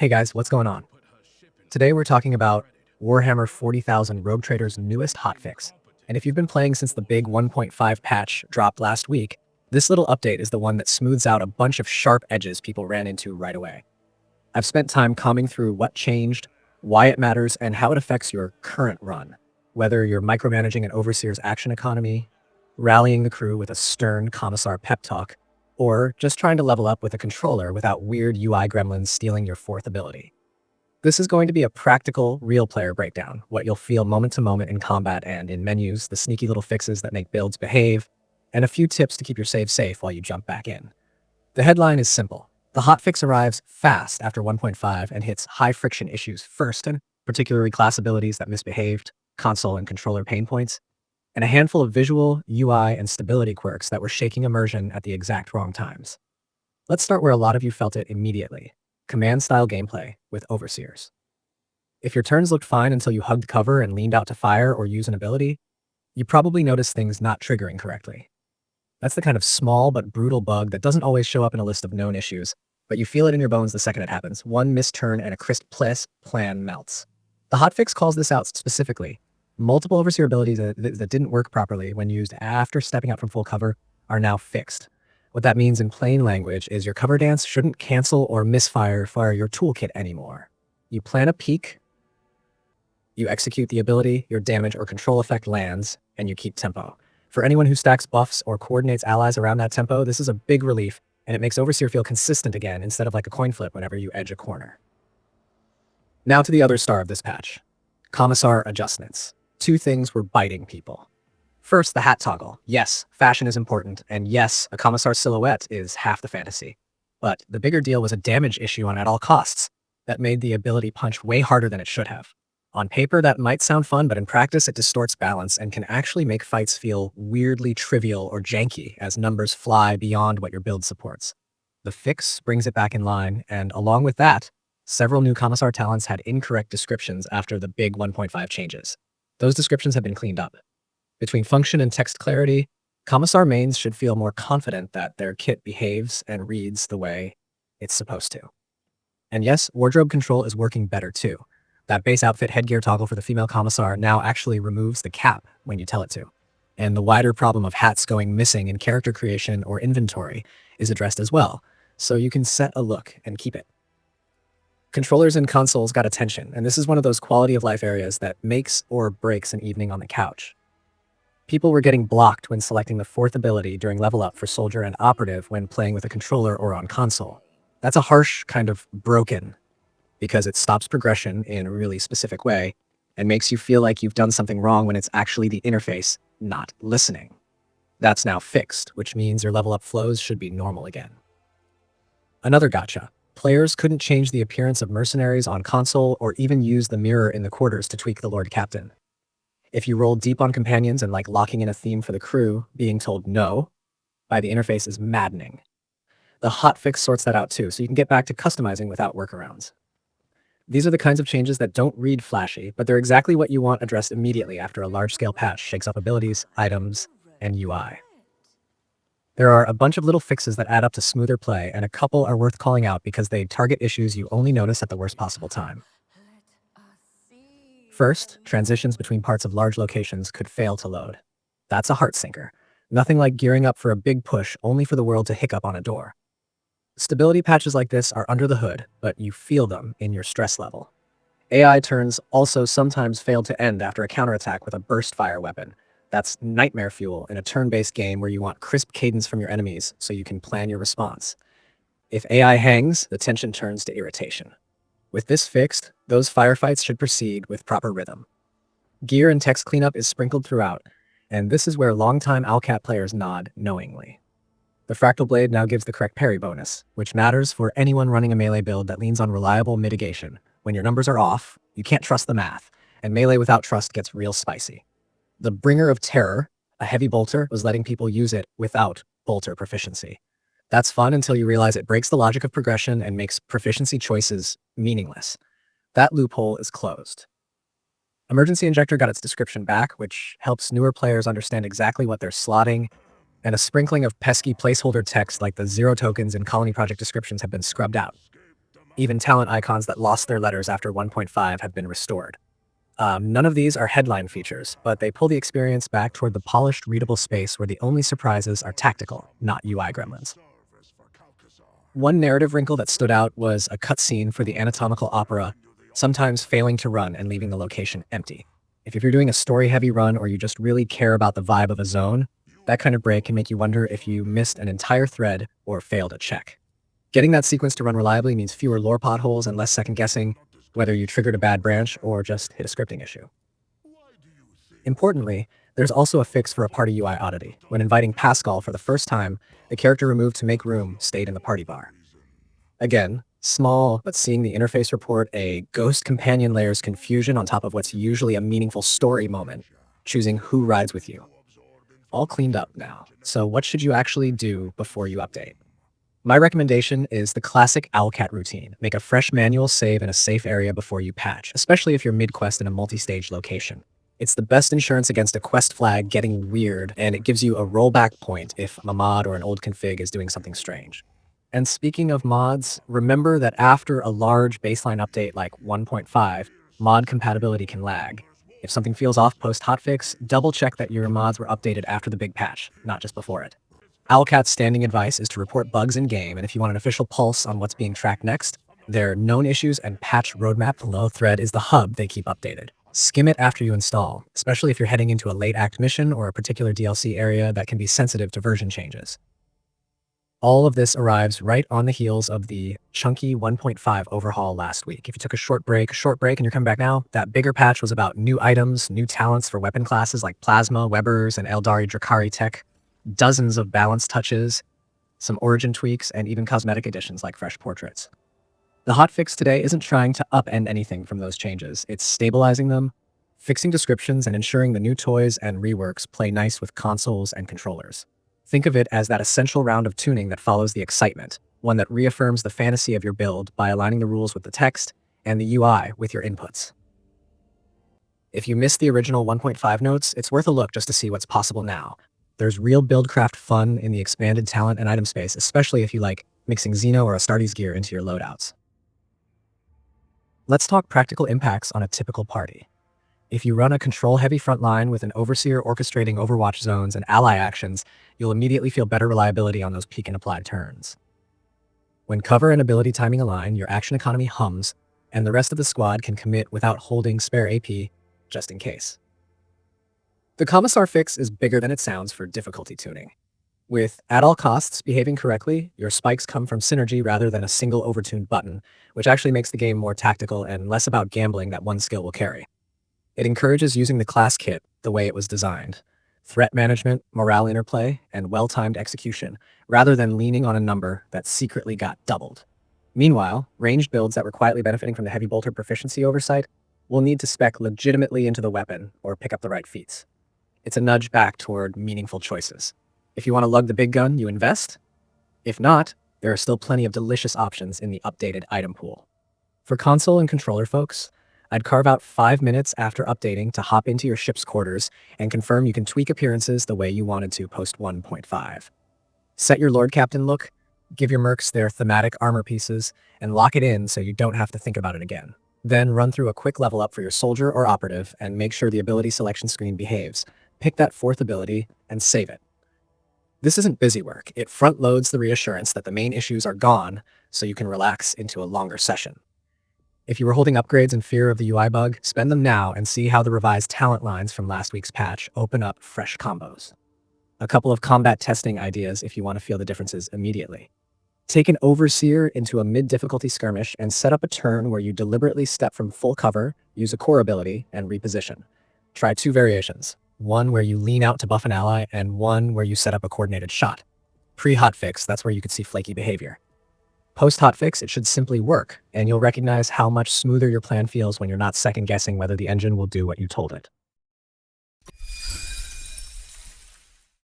Hey guys, what's going on? Today we're talking about Warhammer 40,000 Rogue Trader's newest hotfix. And if you've been playing since the big 1.5 patch dropped last week, this little update is the one that smooths out a bunch of sharp edges people ran into right away. I've spent time combing through what changed, why it matters, and how it affects your current run. Whether you're micromanaging an Overseer's action economy, rallying the crew with a stern Commissar pep talk, or just trying to level up with a controller without weird UI gremlins stealing your fourth ability. This is going to be a practical, real player breakdown, what you'll feel moment to moment in combat and in menus, the sneaky little fixes that make builds behave, and a few tips to keep your save safe while you jump back in. The headline is simple. The hotfix arrives fast after 1.5 and hits high friction issues first, and particularly class abilities that misbehaved, console and controller pain points, and a handful of visual, UI, and stability quirks that were shaking immersion at the exact wrong times. Let's start where a lot of you felt it immediately. Command-style gameplay with Overseers. If your turns looked fine until you hugged cover and leaned out to fire or use an ability, you probably noticed things not triggering correctly. That's the kind of small but brutal bug that doesn't always show up in a list of known issues, but you feel it in your bones the second it happens. One missed turn and a crisp plan melts. The hotfix calls this out specifically. Multiple Overseer abilities that didn't work properly when used after stepping out from full cover are now fixed. What that means in plain language is your cover dance shouldn't cancel or misfire your toolkit anymore. You plan a peek, you execute the ability, your damage or control effect lands, and you keep tempo. For anyone who stacks buffs or coordinates allies around that tempo, this is a big relief, and it makes Overseer feel consistent again instead of like a coin flip whenever you edge a corner. Now to the other star of this patch. Commissar adjustments. Two things were biting people. First, the hat toggle. Yes, fashion is important, and yes, a Commissar silhouette is half the fantasy. But the bigger deal was a damage issue on at all costs that made the ability punch way harder than it should have. On paper, that might sound fun, but in practice, it distorts balance and can actually make fights feel weirdly trivial or janky as numbers fly beyond what your build supports. The fix brings it back in line, and along with that, several new Commissar talents had incorrect descriptions after the big 1.5 changes. Those descriptions have been cleaned up. Between function and text clarity, Commissar mains should feel more confident that their kit behaves and reads the way it's supposed to. And yes, wardrobe control is working better too. That base outfit headgear toggle for the female Commissar now actually removes the cap when you tell it to. And the wider problem of hats going missing in character creation or inventory is addressed as well, so you can set a look and keep it. Controllers and consoles got attention, and this is one of those quality of life areas that makes or breaks an evening on the couch. People were getting blocked when selecting the fourth ability during level up for Soldier and Operative when playing with a controller or on console. That's a harsh kind of broken, because it stops progression in a really specific way and makes you feel like you've done something wrong when it's actually the interface not listening. That's now fixed, which means your level up flows should be normal again. Another gotcha. Players couldn't change the appearance of mercenaries on console or even use the mirror in the quarters to tweak the Lord Captain. If you roll deep on companions and like locking in a theme for the crew, being told no by the interface is maddening. The hotfix sorts that out too, so you can get back to customizing without workarounds. These are the kinds of changes that don't read flashy, but they're exactly what you want addressed immediately after a large-scale patch shakes up abilities, items, and UI. There are a bunch of little fixes that add up to smoother play, and a couple are worth calling out because they target issues you only notice at the worst possible time. First, transitions between parts of large locations could fail to load. That's a heart sinker. Nothing like gearing up for a big push only for the world to hiccup on a door. Stability patches like this are under the hood, but you feel them in your stress level. AI turns also sometimes fail to end after a counterattack with a burst fire weapon. That's nightmare fuel in a turn-based game where you want crisp cadence from your enemies so you can plan your response. If AI hangs, the tension turns to irritation. With this fixed, those firefights should proceed with proper rhythm. Gear and text cleanup is sprinkled throughout, and this is where longtime Alcat players nod knowingly. The Fractal Blade now gives the correct parry bonus, which matters for anyone running a melee build that leans on reliable mitigation. When your numbers are off, you can't trust the math, and melee without trust gets real spicy. The Bringer of Terror, a heavy bolter, was letting people use it without bolter proficiency. That's fun until you realize it breaks the logic of progression and makes proficiency choices meaningless. That loophole is closed. Emergency Injector got its description back, which helps newer players understand exactly what they're slotting, and a sprinkling of pesky placeholder text like the 0 tokens in Colony Project descriptions have been scrubbed out. Even talent icons that lost their letters after 1.5 have been restored. None of these are headline features, but they pull the experience back toward the polished, readable space where the only surprises are tactical, not UI gremlins. One narrative wrinkle that stood out was a cutscene for the anatomical opera, sometimes failing to run and leaving the location empty. If you're doing a story-heavy run or you just really care about the vibe of a zone, that kind of break can make you wonder if you missed an entire thread or failed a check. Getting that sequence to run reliably means fewer lore potholes and less second-guessing, whether you triggered a bad branch or just hit a scripting issue. Importantly, there's also a fix for a party UI oddity. When inviting Pascal for the first time, the character removed to make room stayed in the party bar. Again, small, but seeing the interface report a ghost companion layer's confusion on top of what's usually a meaningful story moment, choosing who rides with you. All cleaned up now, so what should you actually do before you update? My recommendation is the classic Owlcat routine. Make a fresh manual save in a safe area before you patch, especially if you're mid-quest in a multi-stage location. It's the best insurance against a quest flag getting weird, and it gives you a rollback point if a mod or an old config is doing something strange. And speaking of mods, remember that after a large baseline update like 1.5, mod compatibility can lag. If something feels off post-hotfix, double-check that your mods were updated after the big patch, not just before it. Owlcat's standing advice is to report bugs in-game, and if you want an official pulse on what's being tracked next, their known issues and patch roadmap below thread is the hub they keep updated. Skim it after you install, especially if you're heading into a late-act mission or a particular DLC area that can be sensitive to version changes. All of this arrives right on the heels of the chunky 1.5 overhaul last week. If you took a short break, and you're coming back now, that bigger patch was about new items, new talents for weapon classes like Plasma, Webbers, and Eldari Drakari tech, dozens of balance touches, some origin tweaks, and even cosmetic additions like fresh portraits. The hotfix today isn't trying to upend anything from those changes. It's stabilizing them, fixing descriptions, and ensuring the new toys and reworks play nice with consoles and controllers. Think of it as that essential round of tuning that follows the excitement, one that reaffirms the fantasy of your build by aligning the rules with the text and the UI with your inputs. If you missed the original 1.5 notes, it's worth a look just to see what's possible now. There's real buildcraft fun in the expanded talent and item space, especially if you like mixing Xeno or Astartes gear into your loadouts. Let's talk practical impacts on a typical party. If you run a control-heavy frontline with an Overseer orchestrating Overwatch zones and ally actions, you'll immediately feel better reliability on those peek and apply turns. When cover and ability timing align, your action economy hums, and the rest of the squad can commit without holding spare AP, just in case. The Commissar fix is bigger than it sounds for difficulty tuning. With at all costs behaving correctly, your spikes come from synergy rather than a single overtuned button, which actually makes the game more tactical and less about gambling that one skill will carry. It encourages using the class kit the way it was designed. Threat management, morale interplay, and well-timed execution, rather than leaning on a number that secretly got doubled. Meanwhile, ranged builds that were quietly benefiting from the heavy bolter proficiency oversight will need to spec legitimately into the weapon or pick up the right feats. It's a nudge back toward meaningful choices. If you want to lug the big gun, you invest. If not, there are still plenty of delicious options in the updated item pool. For console and controller folks, I'd carve out 5 minutes after updating to hop into your ship's quarters and confirm you can tweak appearances the way you wanted to post 1.5. Set your Lord Captain look, give your mercs their thematic armor pieces, and lock it in so you don't have to think about it again. Then run through a quick level up for your soldier or operative and make sure the ability selection screen behaves. Pick that 4th ability and save it. This isn't busy work. It front-loads the reassurance that the main issues are gone so you can relax into a longer session. If you were holding upgrades in fear of the UI bug, spend them now and see how the revised talent lines from last week's patch open up fresh combos. A couple of combat testing ideas if you want to feel the differences immediately. Take an Overseer into a mid-difficulty skirmish and set up a turn where you deliberately step from full cover, use a core ability, and reposition. Try 2 variations. One where you lean out to buff an ally, and one where you set up a coordinated shot. Pre-hotfix, that's where you could see flaky behavior. Post-hotfix, it should simply work, and you'll recognize how much smoother your plan feels when you're not second-guessing whether the engine will do what you told it.